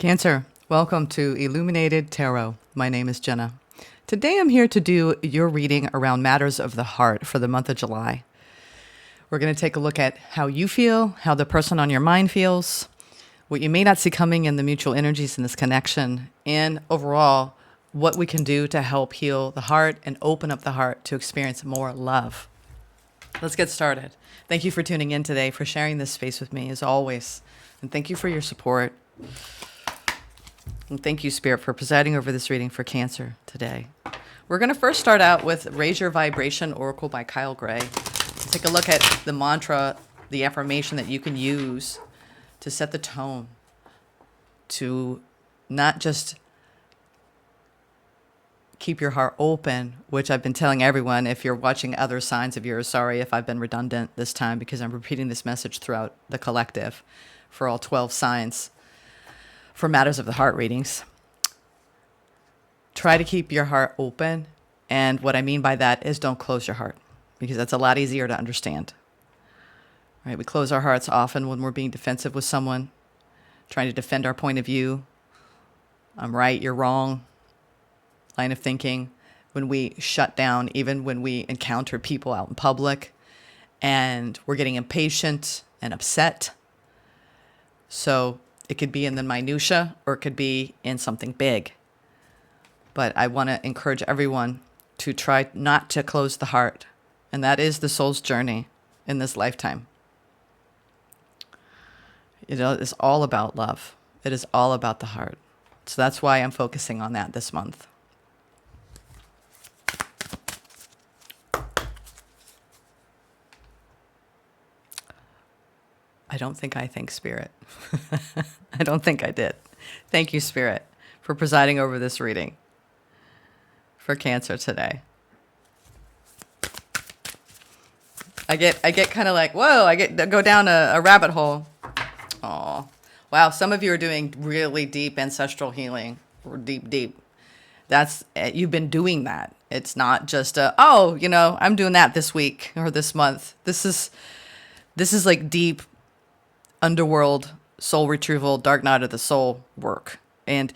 Cancer, welcome to Illuminated Tarot. My name is Jenna. Today I'm here to do your reading around matters of the heart for the month of July. We're going to take a look at how you feel, how the person on your mind feels, what you may not see coming in the mutual energies in this connection, and overall, what we can do to help heal the heart and open up the heart to experience more love. Let's get started. Thank you for tuning in today, for sharing this space with me as always. And thank you for your support. And thank you, Spirit, for presiding over this reading for Cancer today. We're going to first start out with Raise Your Vibration Oracle by Kyle Gray. Take a look at the mantra, the affirmation that you can use to set the tone, to not just keep your heart open, which I've been telling everyone. If you're watching other signs of yours, sorry if I've been redundant this time because I'm repeating this message throughout the collective for all 12 signs for matters of the heart readings. Try to keep your heart open. And what I mean by that is don't close your heart, because that's a lot easier to understand. Right? We close our hearts often when we're being defensive with someone, trying to defend our point of view. I'm right, you're wrong. Line of thinking. When we shut down, even when we encounter people out in public and we're getting impatient and upset. So it could be in the minutia or it could be in something big. But I want to encourage everyone to try not to close the heart. And that is the soul's journey in this lifetime. It's all about love. It is all about the heart. So that's why I'm focusing on that this month. I don't think I thanked Spirit. I don't think I did. Thank you, Spirit, for presiding over this reading for Cancer today. I get kind of like, whoa, go down a rabbit hole. Oh, wow. Some of you are doing really deep ancestral healing, or deep. That's, you've been doing that. It's not just I'm doing that this week or this month. This is like deep underworld, soul retrieval, dark night of the soul work. And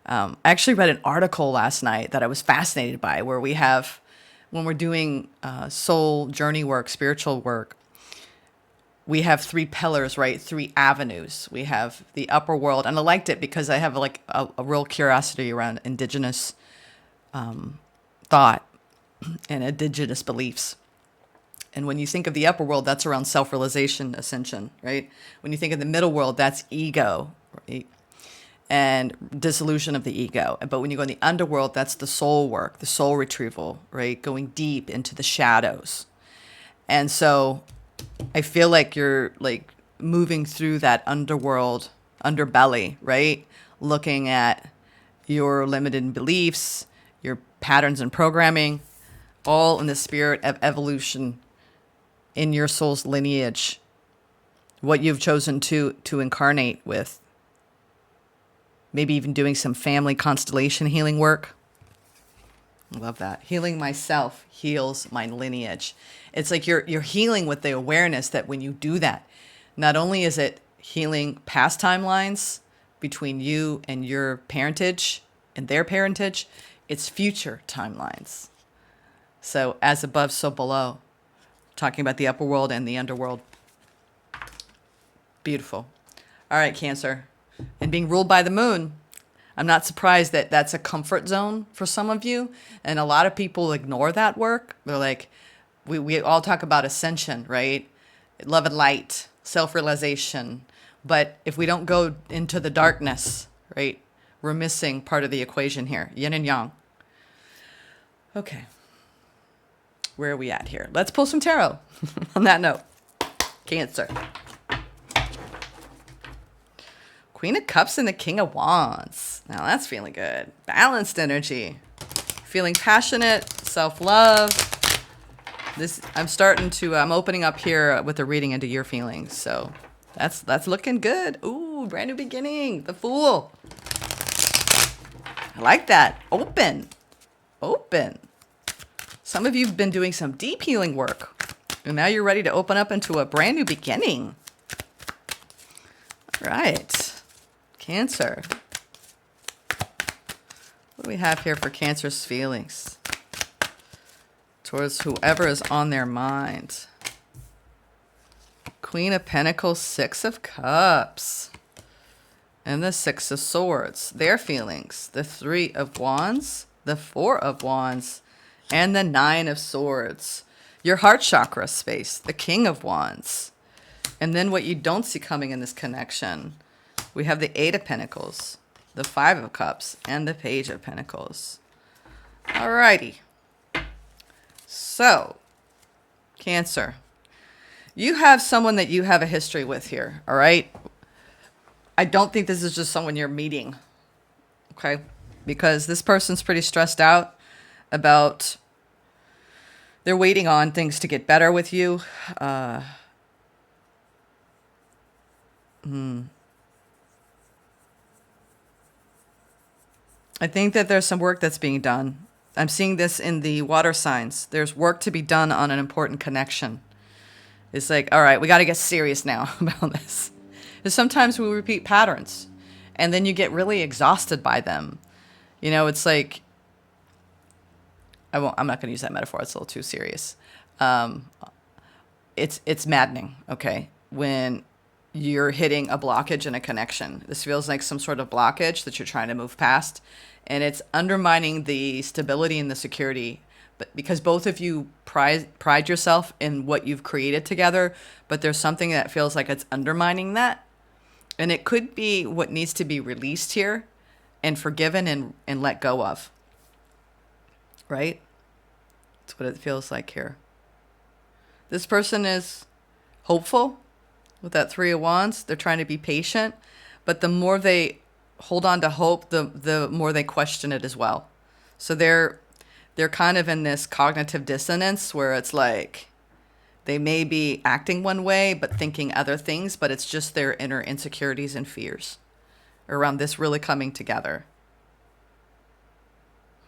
I actually read an article last night that I was fascinated by, where when we're doing soul journey work, spiritual work, we have three pillars, right? Three avenues. We have the upper world. And I liked it because I have like a real curiosity around indigenous thought and indigenous beliefs. And when you think of the upper world, that's around self-realization, ascension, right? When you think of the middle world, that's ego, right? And dissolution of the ego. But when you go in the underworld, that's the soul work, the soul retrieval, right? Going deep into the shadows. And so I feel like you're like moving through that underworld, underbelly, right? Looking at your limited beliefs, your patterns and programming, all in the spirit of evolution in your soul's lineage, what you've chosen to incarnate with. Maybe even doing some family constellation healing work. I love that. Healing myself heals my lineage. It's like you're healing with the awareness that when you do that, not only is it healing past timelines between you and your parentage and their parentage, it's future timelines. So as above, so below. Talking about the upper world and the underworld. Beautiful. All right, Cancer. And being ruled by the moon, I'm not surprised that that's a comfort zone for some of you. And a lot of people ignore that work. They're like, we all talk about ascension, right? Love and light, self-realization. But if we don't go into the darkness, right, we're missing part of the equation here, yin and yang. Okay. Where are we at here? Let's pull some tarot on that note. Cancer. Queen of Cups and the King of Wands. Now that's feeling good. Balanced energy. Feeling passionate, self-love. I'm opening up here with a reading into your feelings. So that's looking good. Ooh, brand new beginning. The Fool. I like that. Open. Some of you have been doing some deep healing work, and now you're ready to open up into a brand new beginning. All right. Cancer. What do we have here for Cancer's feelings towards whoever is on their mind? Queen of Pentacles, Six of Cups, and the Six of Swords. Their feelings, the Three of Wands, the Four of Wands, and the Nine of Swords. Your heart chakra space, the King of Wands. And then what you don't see coming in this connection, we have the Eight of Pentacles, the Five of Cups, and the Page of Pentacles. Alrighty. So, Cancer, you have someone that you have a history with here, all right? I don't think this is just someone you're meeting, okay? Because this person's pretty stressed out about, they're waiting on things to get better with you. I think that there's some work that's being done. I'm seeing this in the water signs. There's work to be done on an important connection. It's like, all right, we got to get serious now about this. Because sometimes we repeat patterns and then you get really exhausted by them. You know, it's like, I'm not going to use that metaphor. It's a little too serious. It's maddening, okay, when you're hitting a blockage in a connection. This feels like some sort of blockage that you're trying to move past, and it's undermining the stability and the security. But because both of you pride yourself in what you've created together, but there's something that feels like it's undermining that, and it could be what needs to be released here and forgiven and let go of. Right? That's what it feels like here. This person is hopeful with that Three of Wands. They're trying to be patient, but the more they hold on to hope, the more they question it as well. So they're kind of in this cognitive dissonance where it's like they may be acting one way but thinking other things, but it's just their inner insecurities and fears around this really coming together.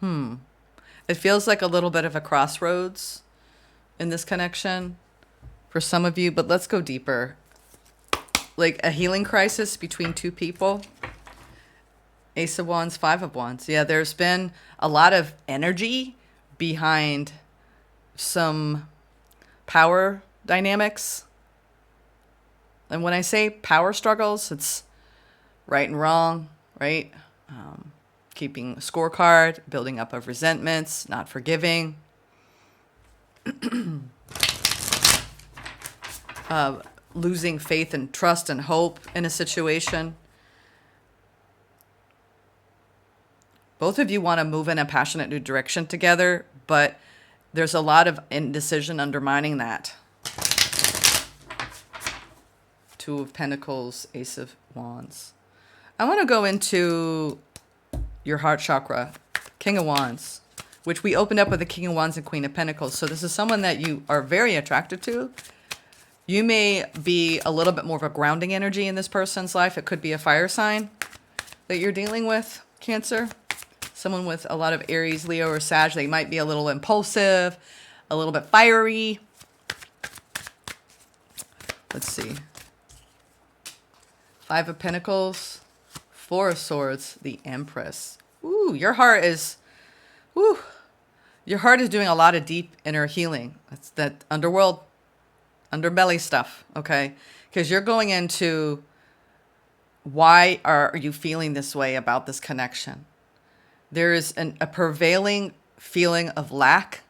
It feels like a little bit of a crossroads in this connection for some of you, but let's go deeper. Like a healing crisis between two people. Ace of Wands, Five of Wands. Yeah, there's been a lot of energy behind some power dynamics. And when I say power struggles, it's right and wrong, right? Keeping a scorecard, building up of resentments, not forgiving. Losing faith and trust and hope in a situation. Both of you want to move in a passionate new direction together, but there's a lot of indecision undermining that. Two of Pentacles, Ace of Wands. I want to go into your heart chakra, King of Wands, which we opened up with the King of Wands and Queen of Pentacles. So this is someone that you are very attracted to. You may be a little bit more of a grounding energy in this person's life. It could be a fire sign that you're dealing with, Cancer. Someone with a lot of Aries, Leo, or Sag. They might be a little impulsive, a little bit fiery. Let's see. Five of Pentacles, Four of Swords, the Empress. Ooh, your heart is doing a lot of deep inner healing. That's that underworld, underbelly stuff, okay? Because you're going into why are you feeling this way about this connection? There is a prevailing feeling of lack,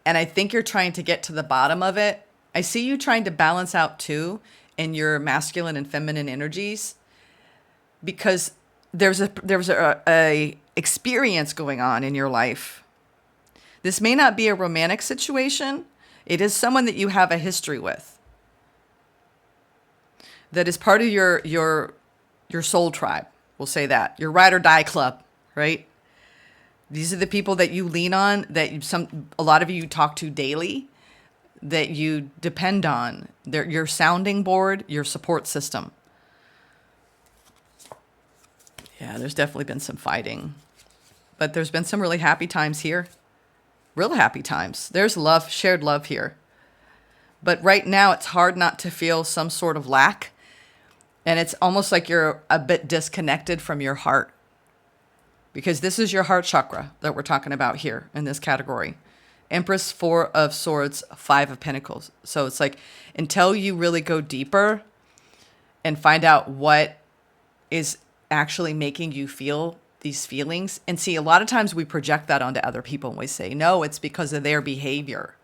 and I think you're trying to get to the bottom of it. I see you trying to balance out too in your masculine and feminine energies, because there's a experience going on in your life. This may not be a romantic situation. It is someone that you have a history with, that is part of your soul tribe. We'll say that. Your ride or die club, right? These are the people that you lean on, that a lot of you talk to daily, that you depend on. They're your sounding board, your support system. Yeah, there's definitely been some fighting, but there's been some really happy times here. Real happy times. There's love, shared love here. But right now it's hard not to feel some sort of lack. And it's almost like you're a bit disconnected from your heart. because this is your heart chakra that we're talking about here in this category. Empress, 4 of Swords, 5 of Pentacles. So it's like until you really go deeper and find out what is actually making you feel these feelings. And see, a lot of times we project that onto other people and we say, no, it's because of their behavior.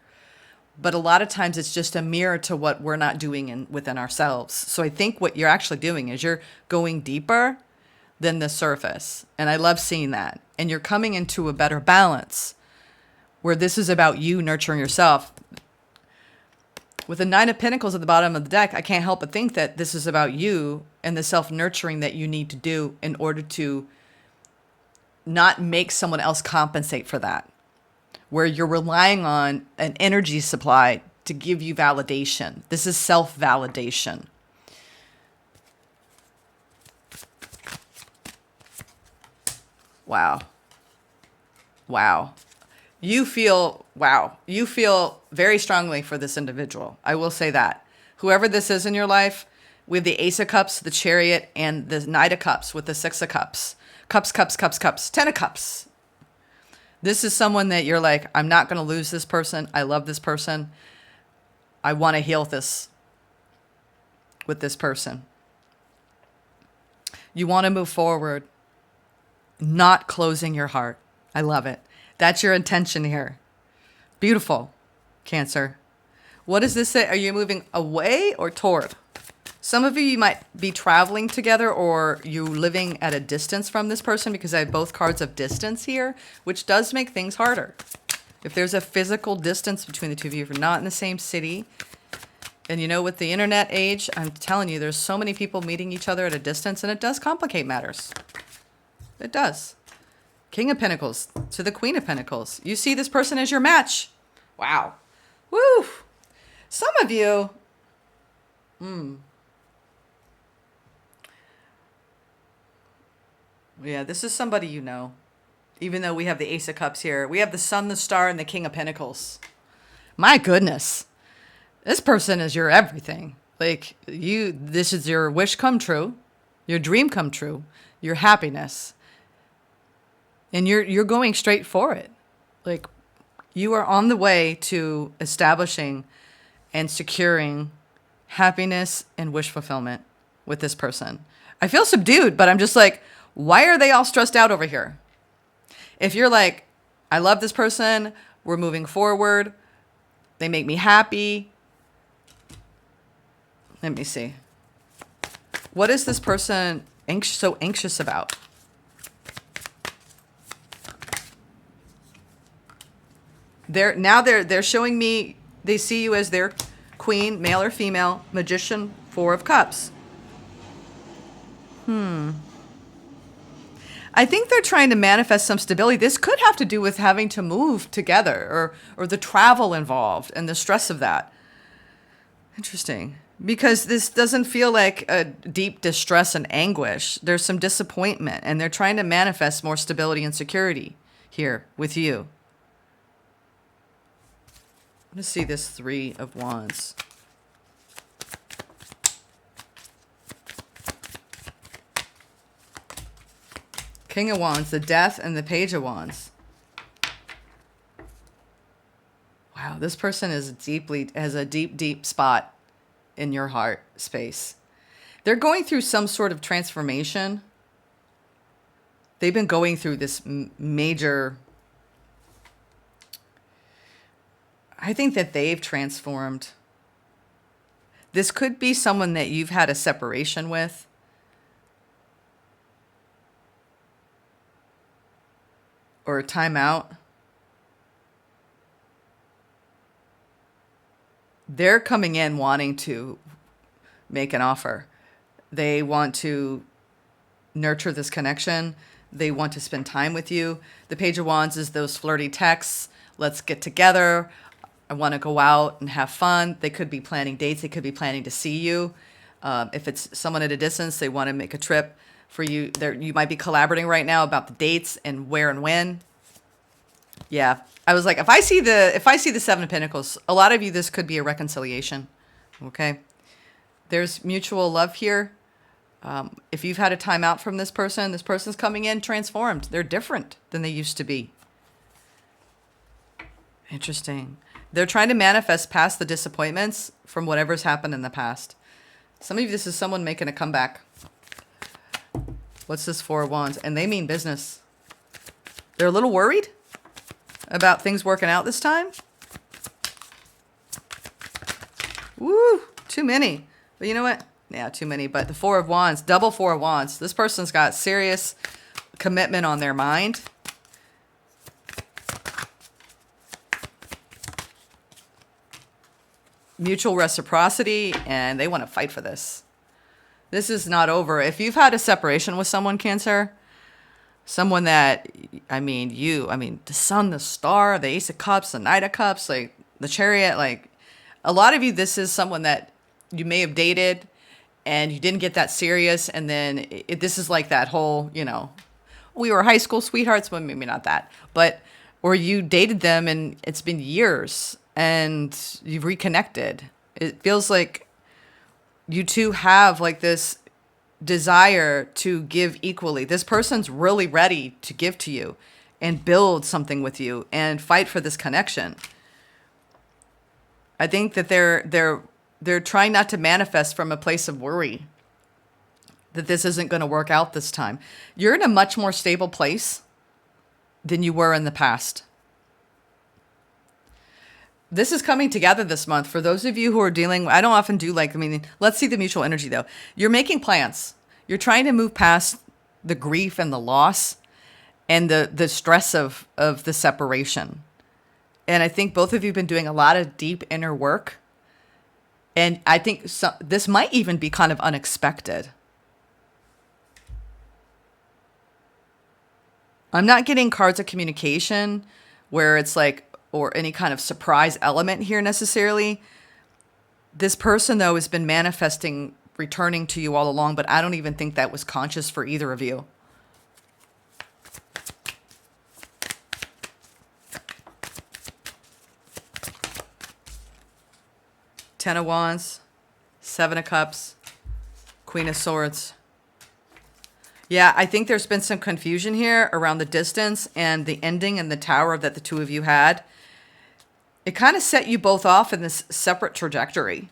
But a lot of times it's just a mirror to what we're not doing within ourselves. So I think what you're actually doing is you're going deeper than the surface. And I love seeing that. And you're coming into a better balance where this is about you nurturing yourself. With the 9 of Pentacles at the bottom of the deck, I can't help but think that this is about you and the self-nurturing that you need to do in order to not make someone else compensate for that. Where you're relying on an energy supply to give you validation. This is self-validation. Wow. Wow. You feel very strongly for this individual. I will say that. Whoever this is in your life, we have the Ace of Cups, the Chariot, and the Knight of Cups with the 6 of Cups. Cups, 10 of Cups. This is someone that you're like, I'm not going to lose this person. I love this person. I want to heal this with this person. You want to move forward, not closing your heart. I love it. That's your intention here. Beautiful, Cancer. What does this say? Are you moving away or toward? Some of you might be traveling together or you living at a distance from this person because I have both cards of distance here, which does make things harder. If there's a physical distance between the two of you, if you're not in the same city, and you know, with the internet age, I'm telling you, there's so many people meeting each other at a distance and it does complicate matters. It does. King of Pentacles to the Queen of Pentacles. You see this person as your match. Wow. Woo. Some of you, yeah, this is somebody you know. Even though we have the Ace of Cups here. We have the Sun, the Star, and the King of Pentacles. My goodness. This person is your everything. Like, this is your wish come true. Your dream come true. Your happiness. And you're going straight for it. Like, you are on the way to establishing and securing happiness and wish fulfillment with this person. I feel subdued, but I'm just like, why are they all stressed out over here? If you're like, I love this person, we're moving forward, they make me happy. Let me see. What is this person so anxious about? They're showing me they see you as their queen, male or female, Magician, 4 of Cups. I think they're trying to manifest some stability. This could have to do with having to move together or the travel involved and the stress of that. Interesting. Because this doesn't feel like a deep distress and anguish. There's some disappointment, and they're trying to manifest more stability and security here with you. Let's see this 3 of Wands. King of Wands, the Death, and the Page of Wands. Wow, this person has a deep spot in your heart space. They're going through some sort of transformation. They've been going through this major... I think that they've transformed. This could be someone that you've had a separation with. Or a timeout. They're coming in wanting to make an offer. They want to nurture this connection. They want to spend time with you. The Page of Wands is those flirty texts. Let's get together. I want to go out and have fun. They could be planning dates. They could be planning to see you. If it's someone at a distance, they want to make a trip for you. You might be collaborating right now about the dates and where and when. Yeah, I was like, if I see the 7 of Pentacles, a lot of you, this could be a reconciliation. Okay, there's mutual love here. If you've had a time out from this person's coming in transformed. They're different than they used to be. Interesting. They're trying to manifest past the disappointments from whatever's happened in the past. Some of you, this is someone making a comeback. What's this Four of Wands? And they mean business. They're a little worried about things working out this time. Woo, too many. But you know what? Yeah, too many. But the Four of Wands, double Four of Wands. This person's got serious commitment on their mind. Mutual reciprocity, and they want to fight for this. This is not over. If you've had a separation with someone, Cancer, someone that, the Sun, the Star, the Ace of Cups, the Knight of Cups, like the Chariot, like a lot of you, this is someone that you may have dated and you didn't get that serious. And then this is like that whole, we were high school sweethearts, well, maybe not that, but, or you dated them and it's been years and you've reconnected. It feels like you two have like this desire to give equally. This person's really ready to give to you and build something with you and fight for this connection. I think that they're trying not to manifest from a place of worry that this isn't going to work out this time. You're in a much more stable place than you were in the past. This is coming together this month. For those of you who are dealing, I don't often do let's see the mutual energy though. You're making plans. You're trying to move past the grief and the loss and the stress of the separation. And I think both of you have been doing a lot of deep inner work. And I think this might even be kind of unexpected. I'm not getting cards of communication where it's like, or any kind of surprise element here necessarily. This person, though, has been manifesting returning to you all along, but I don't even think that was conscious for either of you. Ten of Wands, Seven of Cups, Queen of Swords. Yeah, I think there's been some confusion here around the distance and the ending and the tower that the two of you had. It kind of set you both off in this separate trajectory.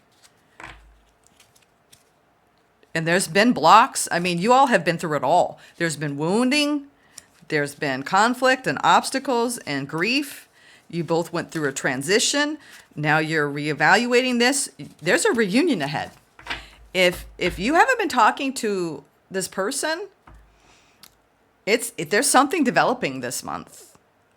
And there's been blocks. I mean, you all have been through it all. There's been wounding. There's been conflict and obstacles and grief. You both went through a transition. Now you're reevaluating this. There's a reunion ahead. If you haven't been talking to this person, there's something developing this month.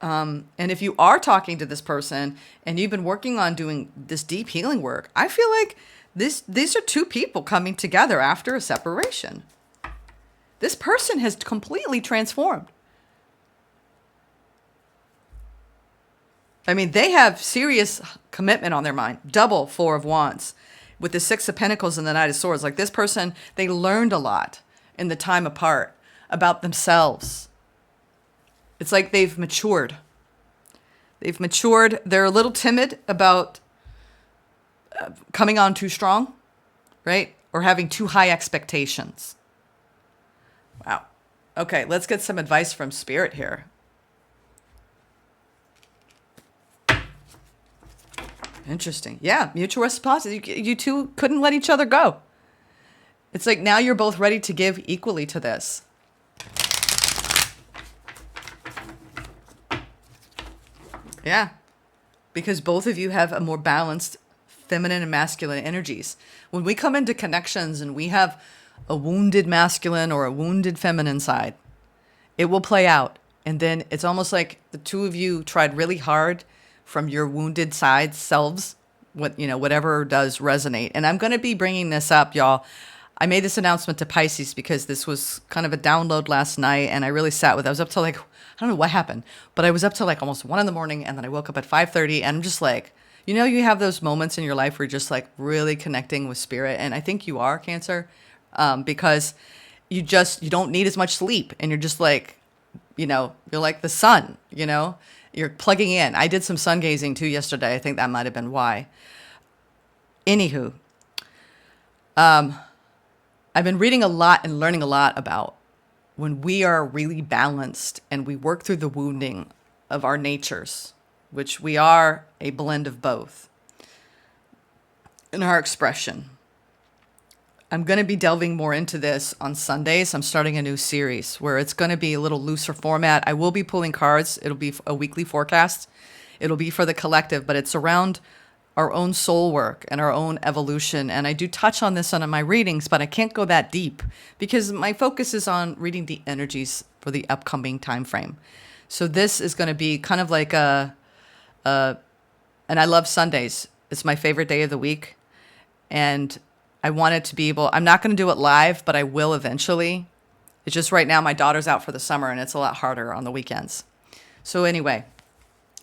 And if you are talking to this person and you've been working on doing this deep healing work, I feel like these are two people coming together after a separation. This person has completely transformed. I mean, they have serious commitment on their mind. Double Four of Wands with the Six of Pentacles and the Knight of Swords. Like this person, they learned a lot in the time apart about themselves. It's like they've matured. They've matured. They're a little timid about coming on too strong, right? Or having too high expectations. Wow. Okay, let's get some advice from Spirit here. Interesting. Yeah, mutual reciprocity. You two couldn't let each other go. It's like now you're both ready to give equally to this. Yeah, because both of you have a more balanced feminine and masculine energies. When we come into connections and we have a wounded masculine or a wounded feminine side, it will play out. And then it's almost like the two of you tried really hard from your wounded side selves, whatever does resonate. And I'm going to be bringing this up, y'all. I made this announcement to Pisces because this was kind of a download last night, and I really sat with it. I was up till I don't know what happened, but I was up till almost 1 a.m, and then I woke up at 5:30, and I'm just like, you have those moments in your life where you're just like really connecting with Spirit, and I think you are, Cancer, because you don't need as much sleep, and you're just like, you're like the sun, you're plugging in. I did some sun gazing too yesterday. I think that might have been why. Anywho, I've been reading a lot and learning a lot about when we are really balanced and we work through the wounding of our natures, which we are a blend of both in our expression. I'm going to be delving more into this on Sundays. I'm starting a new series where it's going to be a little looser format. I will be pulling cards. It'll be a weekly forecast. It'll be for the collective, but it's around our own soul work and our own evolution. And I do touch on this on my readings, but I can't go that deep because my focus is on reading the energies for the upcoming time frame. So this is going to be kind of like and I love Sundays. It's my favorite day of the week. And I wanted to be able, I'm not going to do it live, but I will eventually. It's just right now my daughter's out for the summer and it's a lot harder on the weekends. So anyway,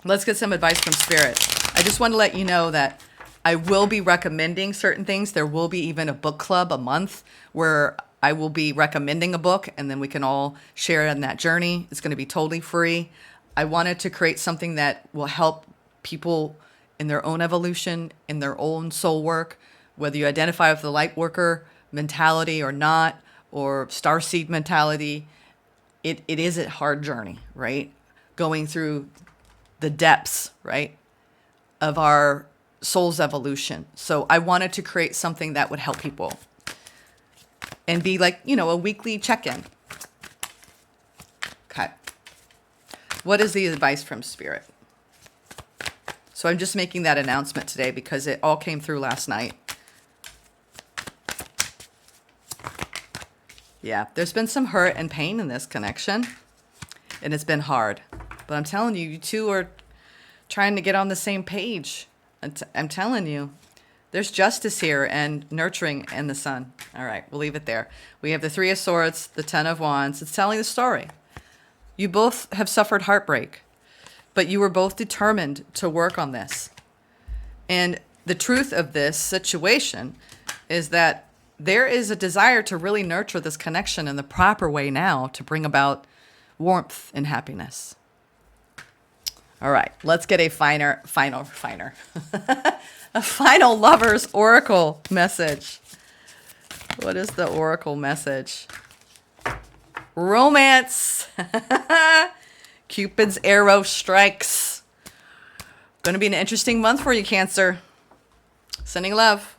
let's get some advice from Spirit. I just want to let you know that I will be recommending certain things. There will be even a book club a month where I will be recommending a book and then we can all share in that journey. It's going to be totally free. I wanted to create something that will help people in their own evolution, in their own soul work, whether you identify with the light worker mentality or not, or starseed mentality. It is a hard journey, right? Going through the depths, right, of our soul's evolution. So I wanted to create something that would help people and be like, a weekly check-in. Okay. What is the advice from Spirit? So I'm just making that announcement today because it all came through last night. Yeah, there's been some hurt and pain in this connection, and it's been hard. But I'm telling you, you two are trying to get on the same page. I'm telling you, there's justice here and nurturing in the sun. All right, we'll leave it there. We have the Three of Swords, the Ten of Wands. It's telling the story. You both have suffered heartbreak, but you were both determined to work on this. And the truth of this situation is that there is a desire to really nurture this connection in the proper way now to bring about warmth and happiness. All right, let's get a a final lover's oracle message. What is the oracle message? Romance. Cupid's arrow strikes. Going to be an interesting month for you, Cancer. Sending love.